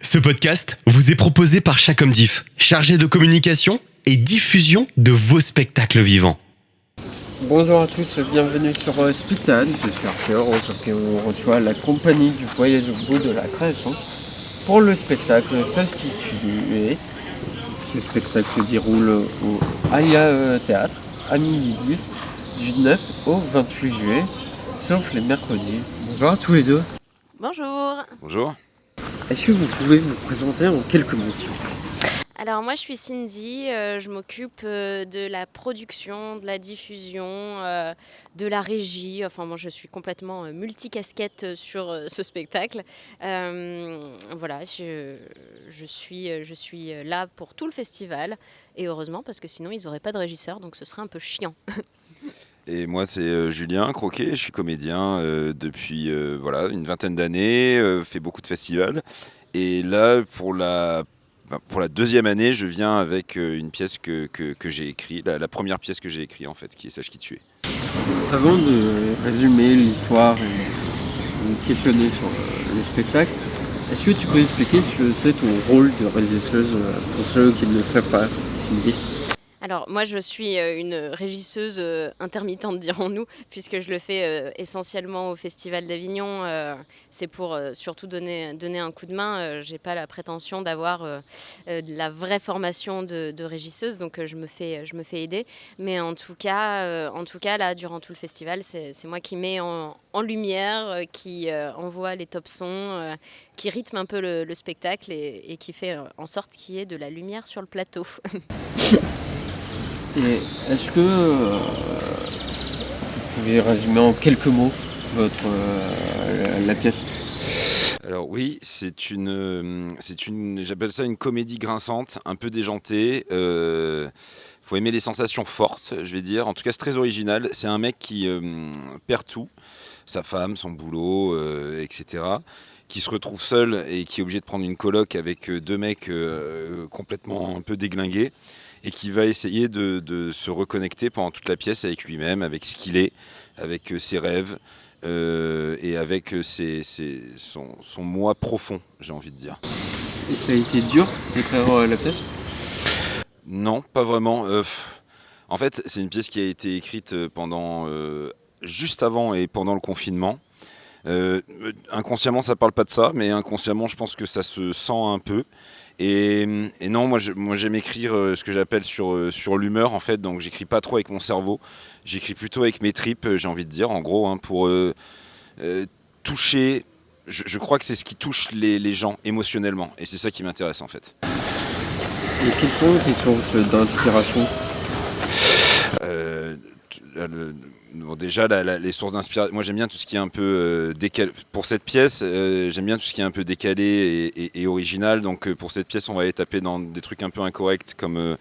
Ce podcast vous est proposé par Chacom Diff, chargé de communication et diffusion de vos spectacles vivants. Bonjour à tous, bienvenue sur Spital. J'espère que on reçoit la compagnie du voyage au bout de la création pour le spectacle s'intitulé. Ce spectacle se déroule au Alia Théâtre à midi 10 du 9 au 28 juillet, sauf les mercredis. Bonjour à tous les deux. Bonjour. Bonjour. Est-ce que vous pouvez vous présenter en quelques mots s'il vous plaît ? Alors moi je suis Cindy, je m'occupe de la production, de la diffusion, de la régie. Enfin bon, je suis complètement multicasquette sur ce spectacle. Voilà, je suis là pour tout le festival et heureusement parce que sinon ils n'auraient pas de régisseur, donc ce serait un peu chiant. Et moi c'est Julien Croquet, je suis comédien depuis une vingtaine d'années, fait beaucoup de festivals. Et là pour la deuxième année, je viens avec une pièce que j'ai écrite, la première pièce que j'ai écrite en fait, qui est Sache qui tu es. Avant de résumer l'histoire et de questionner sur le spectacle, est-ce que tu peux expliquer ce que c'est ton rôle de régisseuse pour ceux qui ne le savent pas, Cindy ? Alors moi je suis une régisseuse intermittente dirons-nous, puisque je le fais essentiellement au Festival d'Avignon. C'est pour surtout donner un coup de main. J'ai pas la prétention d'avoir la vraie formation de régisseuse, donc je me fais aider. Mais en tout cas là durant tout le festival, c'est moi qui mets en lumière, qui envoie les top sons, qui rythme un peu le spectacle et qui fait en sorte qu'il y ait de la lumière sur le plateau. Et est-ce que vous pouvez résumer en quelques mots la pièce ? Alors oui, c'est une j'appelle ça une comédie grinçante, un peu déjantée. Faut aimer les sensations fortes, je vais dire. En tout cas, c'est très original. C'est un mec qui perd tout, sa femme, son boulot, etc. Qui se retrouve seul et qui est obligé de prendre une coloc avec deux mecs complètement un peu déglingués. Et qui va essayer de se reconnecter pendant toute la pièce avec lui-même, avec ce qu'il est, avec ses rêves et avec son moi profond, j'ai envie de dire. Et ça a été dur d'écrire la pièce ? Non, pas vraiment. En fait, c'est une pièce qui a été écrite pendant juste avant et pendant le confinement. Inconsciemment, ça parle pas de ça, mais inconsciemment, je pense que ça se sent un peu. Et non, moi j'aime écrire ce que j'appelle sur l'humeur en fait, donc j'écris pas trop avec mon cerveau, j'écris plutôt avec mes tripes, j'ai envie de dire, en gros, pour toucher, je crois que c'est ce qui touche les gens émotionnellement, et c'est ça qui m'intéresse en fait. Et quelles sont tes sources d'inspiration ? Déjà, les sources d'inspiration. Moi, j'aime bien tout ce qui est un peu décalé. Pour cette pièce, j'aime bien tout ce qui est un peu décalé et original. Donc, pour cette pièce, on va aller taper dans des trucs un peu incorrects comme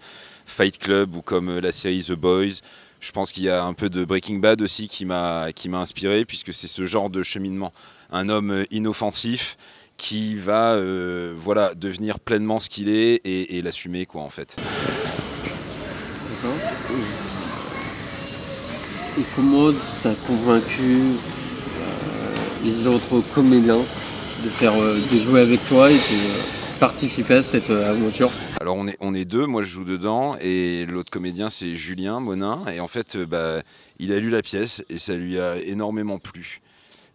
Fight Club ou comme la série The Boys. Je pense qu'il y a un peu de Breaking Bad aussi qui m'a inspiré, puisque c'est ce genre de cheminement. Un homme inoffensif qui va devenir pleinement ce qu'il est et l'assumer, quoi, en fait. D'accord. Et comment t'as convaincu les autres comédiens de jouer avec toi et de participer à cette aventure ? Alors on est deux, moi je joue dedans et l'autre comédien c'est Julien Monin et en fait il a lu la pièce et ça lui a énormément plu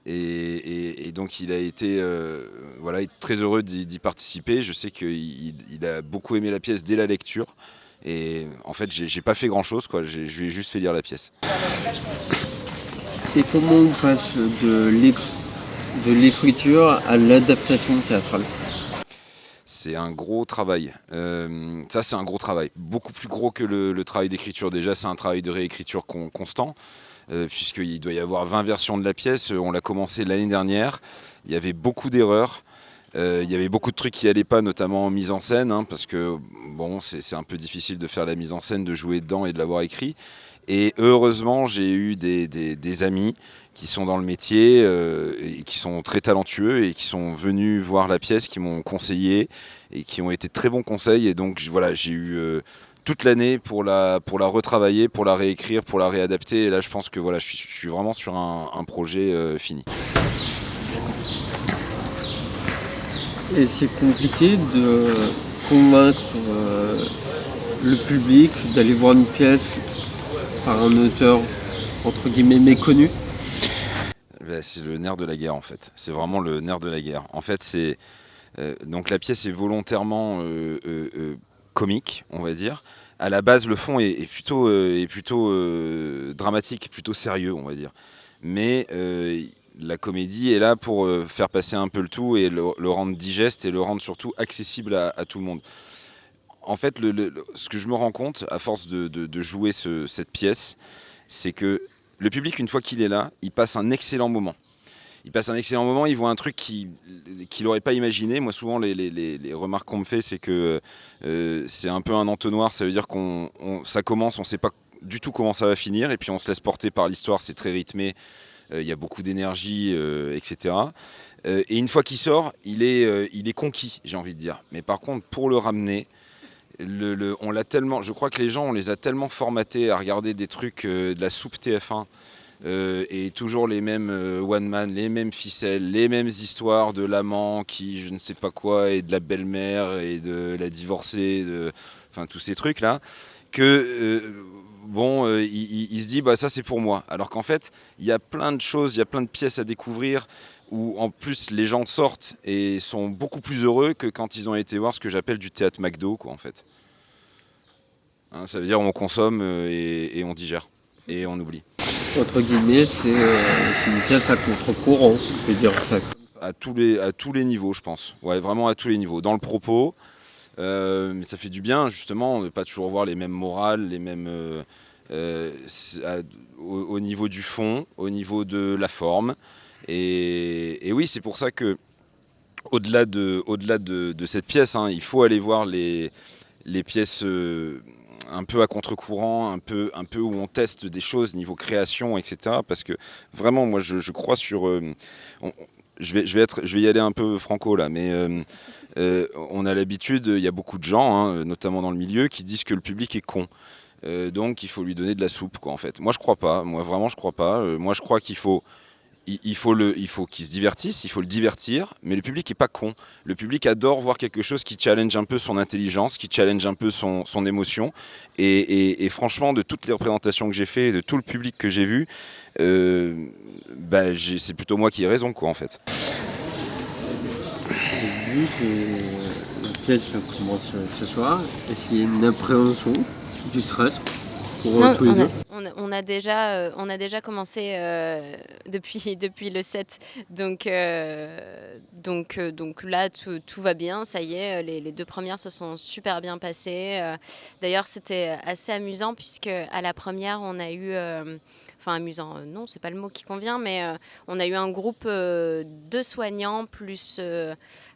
et donc il a été très heureux d'y participer. Je sais qu'il a beaucoup aimé la pièce dès la lecture. Et en fait, j'ai pas fait grand-chose, quoi. Je lui ai juste fait lire la pièce. Et comment on passe de l'écriture à l'adaptation théâtrale ? C'est un gros travail. Ça, c'est un gros travail. Beaucoup plus gros que le travail d'écriture. Déjà, c'est un travail de réécriture constant, puisqu'il doit y avoir 20 versions de la pièce. On l'a commencé l'année dernière. Il y avait beaucoup d'erreurs. Il y avait beaucoup de trucs qui n'allaient pas, notamment en mise en scène, parce que c'est un peu difficile de faire la mise en scène, de jouer dedans et de l'avoir écrit. Et heureusement, j'ai eu des amis qui sont dans le métier et qui sont très talentueux et qui sont venus voir la pièce, qui m'ont conseillé et qui ont été très bons conseils. Et donc j'ai eu toute l'année pour la retravailler, pour la réécrire, pour la réadapter. Et là, je pense que je suis vraiment sur un projet fini. Et c'est compliqué de convaincre le public d'aller voir une pièce par un auteur entre guillemets méconnu. C'est le nerf de la guerre en fait. C'est vraiment le nerf de la guerre. En fait, donc la pièce est volontairement comique, on va dire. À la base, le fond est plutôt dramatique, plutôt sérieux, on va dire. Mais la comédie est là pour faire passer un peu le tout et le rendre digeste et le rendre surtout accessible à tout le monde. En fait, ce que je me rends compte, à force de jouer cette pièce, c'est que le public, une fois qu'il est là, il passe un excellent moment. Il voit un truc qu'il n'aurait pas imaginé. Moi, souvent, les remarques qu'on me fait, c'est que c'est un peu un entonnoir. Ça veut dire ça commence, on ne sait pas du tout comment ça va finir, et puis on se laisse porter par l'histoire, c'est très rythmé, il y a beaucoup d'énergie, etc. Et une fois qu'il sort, il est conquis, j'ai envie de dire. Mais par contre, pour le ramener, on l'a tellement, je crois que les gens, on les a tellement formatés à regarder des trucs de la soupe TF1 et toujours les mêmes one man, les mêmes ficelles, les mêmes histoires de l'amant qui je ne sais pas quoi et de la belle-mère et de la divorcée, enfin tous ces trucs là, que il se dit bah ça c'est pour moi. Alors qu'en fait il y a plein de choses, il y a plein de pièces à découvrir, où en plus les gens sortent et sont beaucoup plus heureux que quand ils ont été voir ce que j'appelle du théâtre McDo, quoi, en fait. Hein, ça veut dire on consomme et on digère et on oublie. Entre guillemets, c'est une pièce à contre-courant, je peux dire ça. À tous les niveaux, je pense. Ouais, vraiment à tous les niveaux. Dans le propos, mais ça fait du bien justement de ne pas toujours voir les mêmes morales, les mêmes au niveau du fond, au niveau de la forme. Et oui, c'est pour ça que au-delà de cette pièce, hein, il faut aller voir les pièces un peu à contre-courant, un peu où on teste des choses niveau création, etc. Parce que vraiment, moi, je crois sur... je vais y aller un peu franco là, mais on a l'habitude, il y a beaucoup de gens, hein, notamment dans le milieu, qui disent que le public est con. Donc il faut lui donner de la soupe, quoi, en fait. Moi, je crois pas. Moi, vraiment, je crois pas. Moi, je crois qu'il faut... Il faut qu'il se divertisse, il faut le divertir, mais le public est pas con. Le public adore voir quelque chose qui challenge un peu son intelligence, qui challenge un peu son émotion. Et franchement, de toutes les représentations que j'ai fait, de tout le public que j'ai vu, c'est plutôt moi qui ai raison, quoi, en fait. J'ai vu que la pièce commence ce soir. Est-ce qu'il y a une appréhension, du stress pour tous les deux? On a déjà commencé depuis le 7. Donc là, tout va bien. Ça y est, les deux premières se sont super bien passées. D'ailleurs, c'était assez amusant puisque à la première, on a eu... Enfin, amusant, non, c'est pas le mot qui convient, mais on a eu un groupe de soignants plus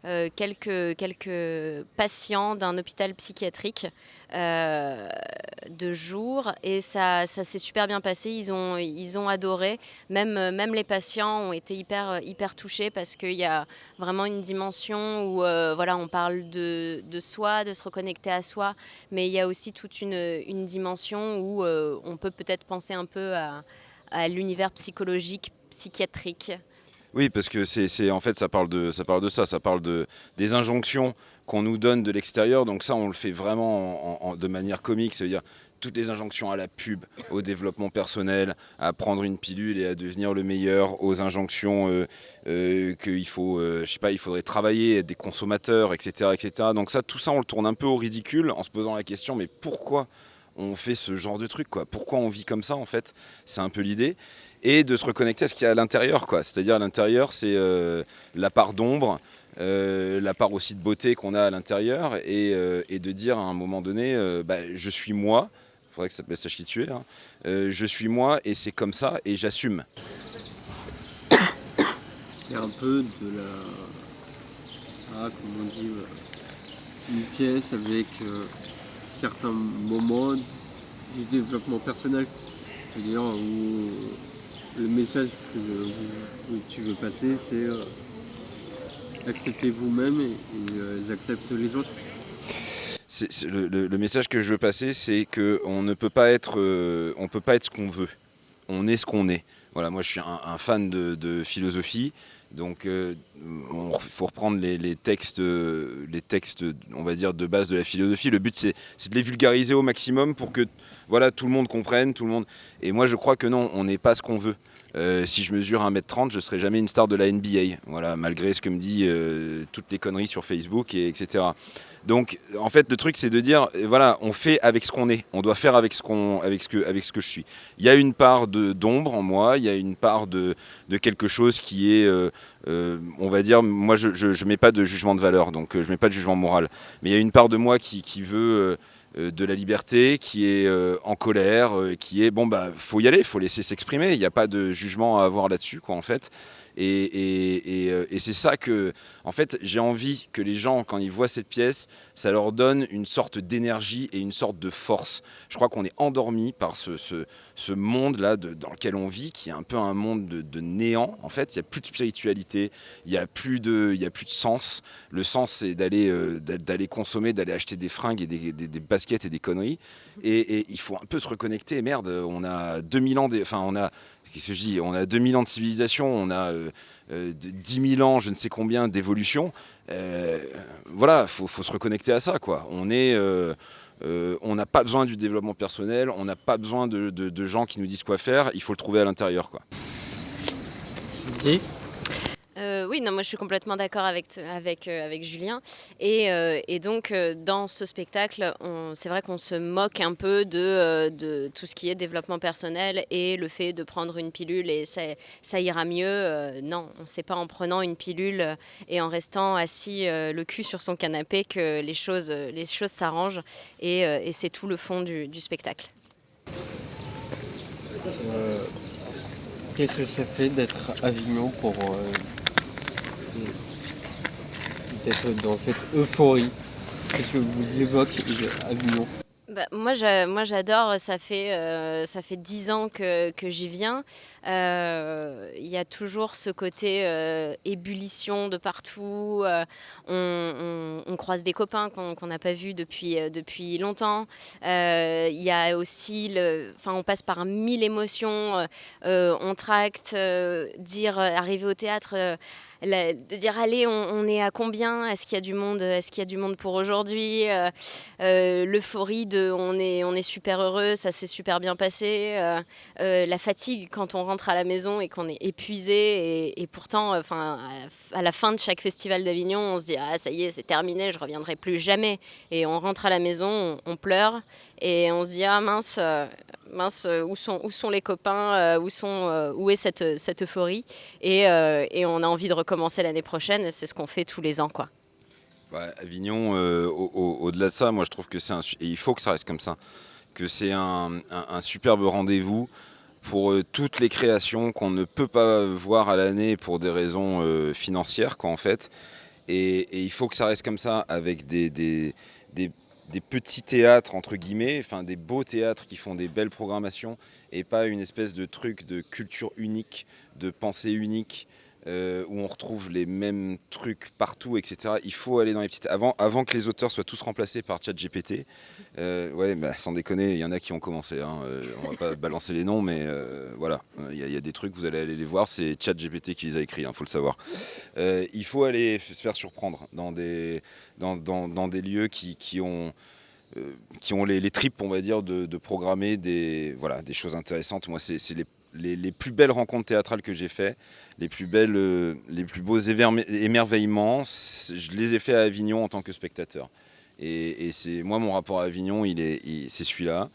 quelques patients d'un hôpital psychiatrique de jour, et ça s'est super bien passé. Ils ont adoré. Même les patients ont été hyper touchés parce qu'il y a vraiment une dimension où on parle de soi, de se reconnecter à soi, mais il y a aussi toute une dimension où on peut peut-être penser un peu à l'univers psychologique, psychiatrique. Oui, parce que en fait, ça parle de ça parle des injonctions qu'on nous donne de l'extérieur. Donc ça, on le fait vraiment de manière comique. Ça veut dire toutes les injonctions à la pub, au développement personnel, à prendre une pilule et à devenir le meilleur, aux injonctions qu'il faut, il faudrait travailler, être des consommateurs, etc., etc. Donc ça, tout ça, on le tourne un peu au ridicule en se posant la question, mais pourquoi on fait ce genre de truc, quoi? Pourquoi on vit comme ça, en fait? C'est un peu l'idée. Et de se reconnecter à ce qu'il y a à l'intérieur, quoi. C'est-à-dire à l'intérieur, c'est la part d'ombre, la part aussi de beauté qu'on a à l'intérieur, et de dire à un moment donné, je suis moi. Il faudrait que ça sache qui tu es. Hein. Je suis moi et c'est comme ça et j'assume. C'est un peu de la... comment on dit, une pièce avec certains moments du développement personnel. C'est-à-dire où le message que tu veux passer, c'est accepter vous-même et accepter les autres. Le message que je veux passer, c'est qu'on ne peut pas être, on peut pas être ce qu'on veut. On est ce qu'on est. Voilà, moi je suis un fan de philosophie, donc il faut reprendre les textes, on va dire, de base de la philosophie. Le but c'est de les vulgariser au maximum pour que voilà, tout le monde comprenne, tout le monde. Et moi je crois que non, on n'est pas ce qu'on veut. Si je mesure 1m30, je ne serai jamais une star de la NBA, voilà, malgré ce que me dit toutes les conneries sur Facebook, etc. Donc, en fait, le truc, c'est de dire, voilà, on fait avec ce qu'on est. On doit faire avec ce que je suis. Il y a une part d'ombre en moi, il y a une part de quelque chose qui est, on va dire, moi, je mets pas de jugement de valeur, donc je mets pas de jugement moral. Mais il y a une part de moi qui veut de la liberté, qui est en colère, qui est, bon, bah, faut y aller, faut laisser s'exprimer. Il n'y a pas de jugement à avoir là-dessus, quoi, en fait. Et c'est ça que, en fait, j'ai envie que les gens, quand ils voient cette pièce, ça leur donne une sorte d'énergie et une sorte de force. Je crois qu'on est endormi par ce monde-là dans lequel on vit, qui est un peu un monde de néant. En fait, il n'y a plus de spiritualité, il n'y a plus de sens. Le sens, c'est d'aller consommer, d'aller acheter des fringues et des baskets et des conneries. Et il faut un peu se reconnecter. Merde, on a 2000 ans, qu'est-ce que je dis ? On a 2000 ans de civilisation, on a 10 000 ans, je ne sais combien, d'évolution. Voilà, faut se reconnecter à ça, quoi. On n'a pas besoin du développement personnel, on n'a pas besoin de gens qui nous disent quoi faire, il faut le trouver à l'intérieur, quoi. Oui, non, moi je suis complètement d'accord avec Julien. Et donc, dans ce spectacle, c'est vrai qu'on se moque un peu de tout ce qui est développement personnel et le fait de prendre une pilule et ça ira mieux. Non, on ne sait pas en prenant une pilule et en restant assis le cul sur son canapé que les choses s'arrangent. Et c'est tout le fond du spectacle. Qu'est-ce que ça fait d'être à Avignon pour d'être dans cette euphorie? Qu'est-ce que vous évoque Avignon? Bah, moi j'adore, ça fait 10 ans que j'y viens. Il y a toujours ce côté ébullition de partout. On croise des copains qu'on n'a pas vus depuis longtemps. Il y a aussi, on passe par 1000 émotions. On tracte, arriver au théâtre. De dire allez, on est à combien, est-ce qu'il y a du monde pour aujourd'hui, l'euphorie de on est super heureux, ça s'est super bien passé, la fatigue quand on rentre à la maison et qu'on est épuisé et pourtant à la fin de chaque festival d'Avignon on se dit ah ça y est c'est terminé, je reviendrai plus jamais, et on rentre à la maison, on pleure et on se dit ah mince, où sont les copains, où est cette euphorie, et on a envie de recommencer l'année prochaine. C'est ce qu'on fait tous les ans, quoi. Ouais, Avignon, au-delà de ça, moi je trouve que et il faut que ça reste comme ça, que c'est un superbe rendez-vous pour toutes les créations qu'on ne peut pas voir à l'année pour des raisons financières, quoi, en fait. Et il faut que ça reste comme ça, avec des petits théâtres, entre guillemets, enfin des beaux théâtres qui font des belles programmations, et pas une espèce de truc de culture unique, de pensée unique, où on retrouve les mêmes trucs partout, etc. Il faut aller dans les petites... Avant que les auteurs soient tous remplacés par ChatGPT, sans déconner, il y en a qui ont commencé, hein, on va pas balancer les noms, mais voilà, il y a des trucs, vous allez aller les voir, c'est ChatGPT qui les a écrits, faut le savoir. Il faut aller se faire surprendre dans des lieux qui ont les tripes, on va dire, de programmer des choses intéressantes. Moi, c'est les plus belles rencontres théâtrales que j'ai fait, les plus beaux émerveillements, je les ai faits à Avignon en tant que spectateur. Et c'est moi, mon rapport à Avignon, c'est celui-là.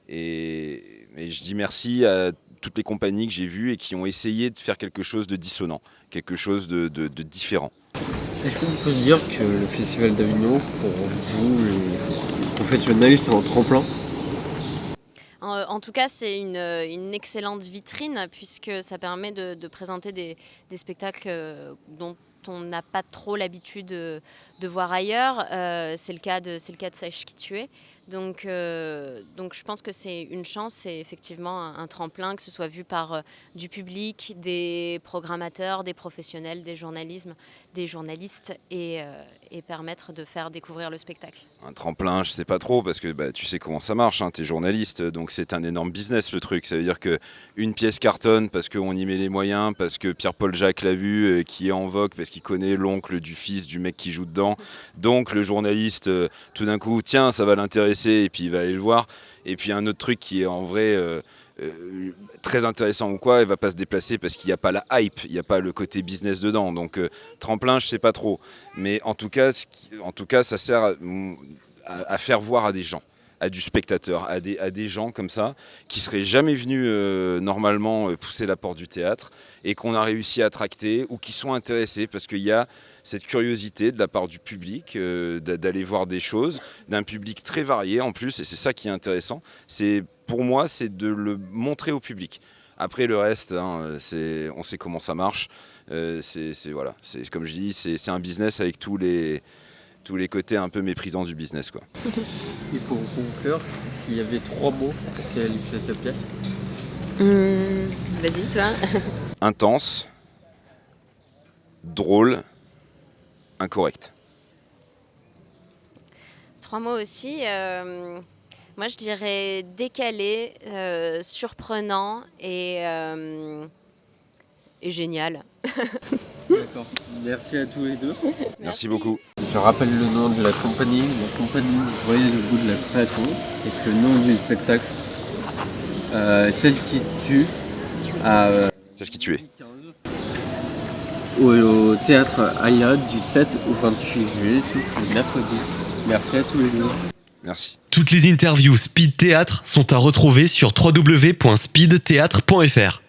Et je dis merci à toutes les compagnies que j'ai vues et qui ont essayé de faire quelque chose de dissonant, quelque chose de différent. Est-ce que vous pouvez dire que le Festival d'Avignon, pour vous, les professionnels, c'est un tremplin? En tout cas, c'est une excellente vitrine puisque ça permet de présenter des spectacles dont on n'a pas trop l'habitude de voir ailleurs. C'est le cas de Sache qui tu es. Donc je pense que c'est une chance, c'est effectivement un tremplin, que ce soit vu par du public, des programmateurs, des professionnels, des journalistes. des journalistes et permettre de faire découvrir le spectacle. Un tremplin, je sais pas trop, parce que tu sais comment ça marche, hein, tu es journaliste, donc c'est un énorme business le truc. Ça veut dire qu'une pièce cartonne parce qu'on y met les moyens, parce que Pierre-Paul Jacques l'a vu, qui est en vogue, parce qu'il connaît l'oncle du fils du mec qui joue dedans. Donc le journaliste, tout d'un coup, tiens, ça va l'intéresser, et puis il va aller le voir. Et puis un autre truc qui est en vrai très intéressant ou quoi, il va pas se déplacer parce qu'il n'y a pas la hype, il n'y a pas le côté business dedans. Donc tremplin, je sais pas trop. Mais en tout cas, ça sert à faire voir à des gens, à du spectateur, à des gens comme ça, qui seraient jamais venus normalement pousser la porte du théâtre et qu'on a réussi à tracter ou qui sont intéressés parce qu'il y a cette curiosité de la part du public d'aller voir des choses, d'un public très varié en plus, et c'est ça qui est intéressant. Pour moi, c'est de le montrer au public. Après, le reste, on sait comment ça marche. Voilà, comme je dis, c'est un business avec tous les côtés un peu méprisants du business, quoi. Et pour conclure, s'il y avait 3 mots pour qualifier cette pièce? Vas-y, toi. Intense, drôle, incorrect. 3 mots aussi. Moi, je dirais décalé, surprenant et génial. D'accord. Merci à tous les deux. Merci beaucoup. Je rappelle le nom de la compagnie du voyage au bout de la création, et que le nom du spectacle, Celle qui tue, Celle qui tuait. au théâtre Aya du 7 au 28 juillet, c'est le mercredi. Merci à tous les deux. Merci. Toutes les interviews Speed Théâtre sont à retrouver sur www.speedtheatre.fr.